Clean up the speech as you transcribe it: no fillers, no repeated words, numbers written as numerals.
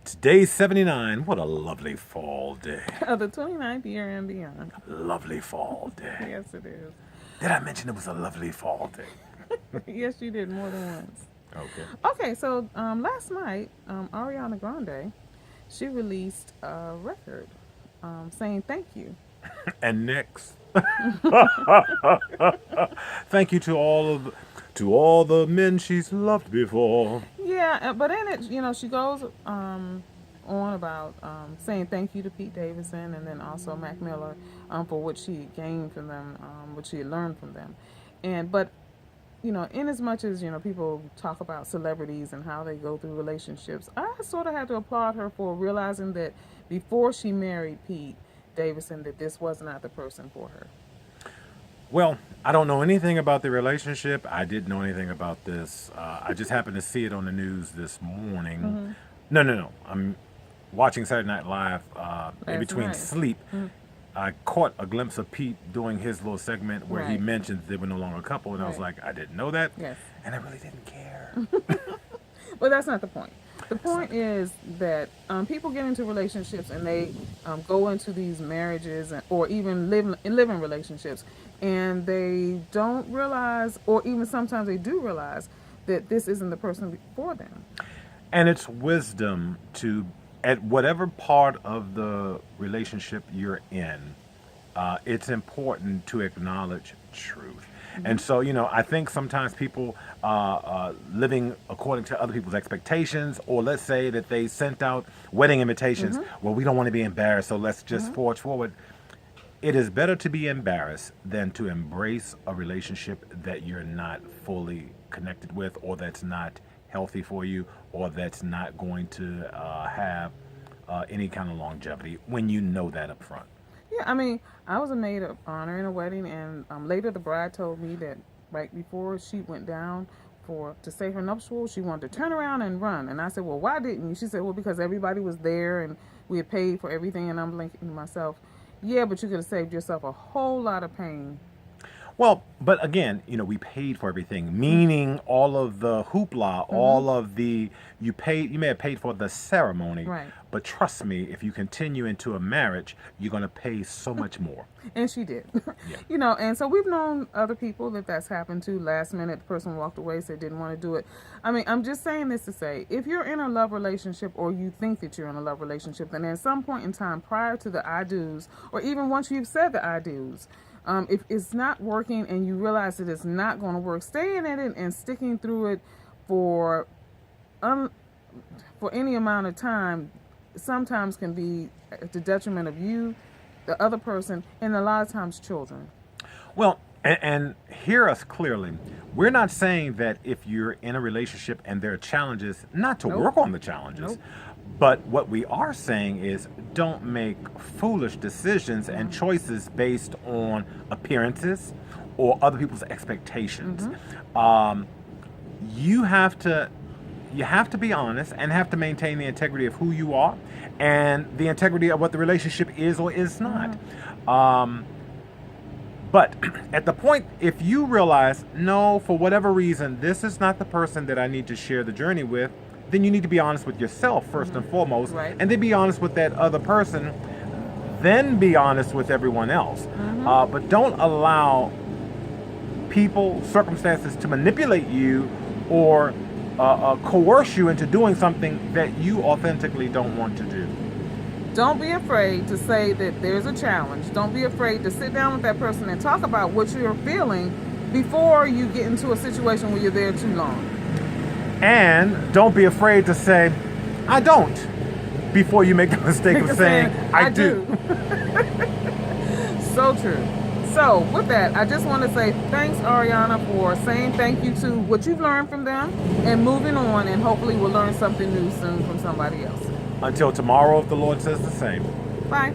It's day 79. What a lovely fall day. Of the 29th year and beyond. Lovely fall day. Yes, it is. Did I mention it was a lovely fall day? Yes, you did more than once. Okay. Okay, so last night, Ariana Grande, she released a record saying thank you. And next, thank you to all the men she's loved before. Yeah, but in it, she goes on about saying thank you to Pete Davidson and then also Mac Miller for what she had gained from them, what she had learned from them. But in as much as, people talk about celebrities and how they go through relationships, I sort of had to applaud her for realizing that before she married Pete Davidson, that this was not the person for her. Well, I don't know anything about the relationship. I didn't know anything about this. I just happened to see it on the news this morning. Mm-hmm. No. I'm watching Saturday Night Live in Last between night. sleep. I caught a glimpse of Pete doing his little segment where he Right. mentioned they were no longer a couple, and I was Right. like, I didn't know that, Yes. and I really didn't care. But that's not the point. The point is that people get into relationships and they go into these marriages or even live in relationships, and they don't realize, or even sometimes they do realize, that this isn't the person for them. And it's wisdom to, at whatever part of the relationship you're in, it's important to acknowledge truth. And so, I think sometimes people living according to other people's expectations, or let's say that they sent out wedding invitations. Well, we don't want to be embarrassed, so let's just forge forward. It is better to be embarrassed than to embrace a relationship that you're not fully connected with, or that's not healthy for you, or that's not going to have any kind of longevity when you know that up front. Yeah, I mean, I was a maid of honor in a wedding, and later the bride told me that right before she went down to say her nuptials, she wanted to turn around and run. And I said, well, why didn't you? She said, well, because everybody was there and we had paid for everything. And I'm thinking to myself, yeah, but you could have saved yourself a whole lot of pain. Well, but again, we paid for everything, meaning all of the hoopla, all of you may have paid for the ceremony, Right. but trust me, if you continue into a marriage, you're going to pay so much more. And she did. Yeah. And so we've known other people that's happened to. Last minute, the person walked away, said didn't want to do it. I mean, I'm just saying this to say, if you're in a love relationship, or you think that you're in a love relationship, then at some point in time prior to the I do's, or even once you've said the I do's, if it's not working and you realize that it's not going to work, staying in it and sticking through it for any amount of time sometimes can be at the detriment of you, the other person, and a lot of times children. Well, and hear us clearly. We're not saying that if you're in a relationship and there are challenges, not to Nope. work on the challenges. Nope. But what we are saying is don't make foolish decisions and choices based on appearances or other people's expectations. You have to be honest and have to maintain the integrity of who you are and the integrity of what the relationship is or is not. But at the point, if you realize, no, for whatever reason, this is not the person that I need to share the journey with, then you need to be honest with yourself first and foremost, Right. and then be honest with that other person, then be honest with everyone else. But don't allow people, circumstances to manipulate you or coerce you into doing something that you authentically don't want to do. Don't be afraid to say that there's a challenge. Don't be afraid to sit down with that person and talk about what you're feeling before you get into a situation where you're there too long. And don't be afraid to say, I don't, before you make the mistake of saying, I do. So true. So with that, I just want to say thanks, Ariana, for saying thank you to what you've learned from them and moving on, and hopefully we'll learn something new soon from somebody else. Until tomorrow, if the Lord says the same. Bye.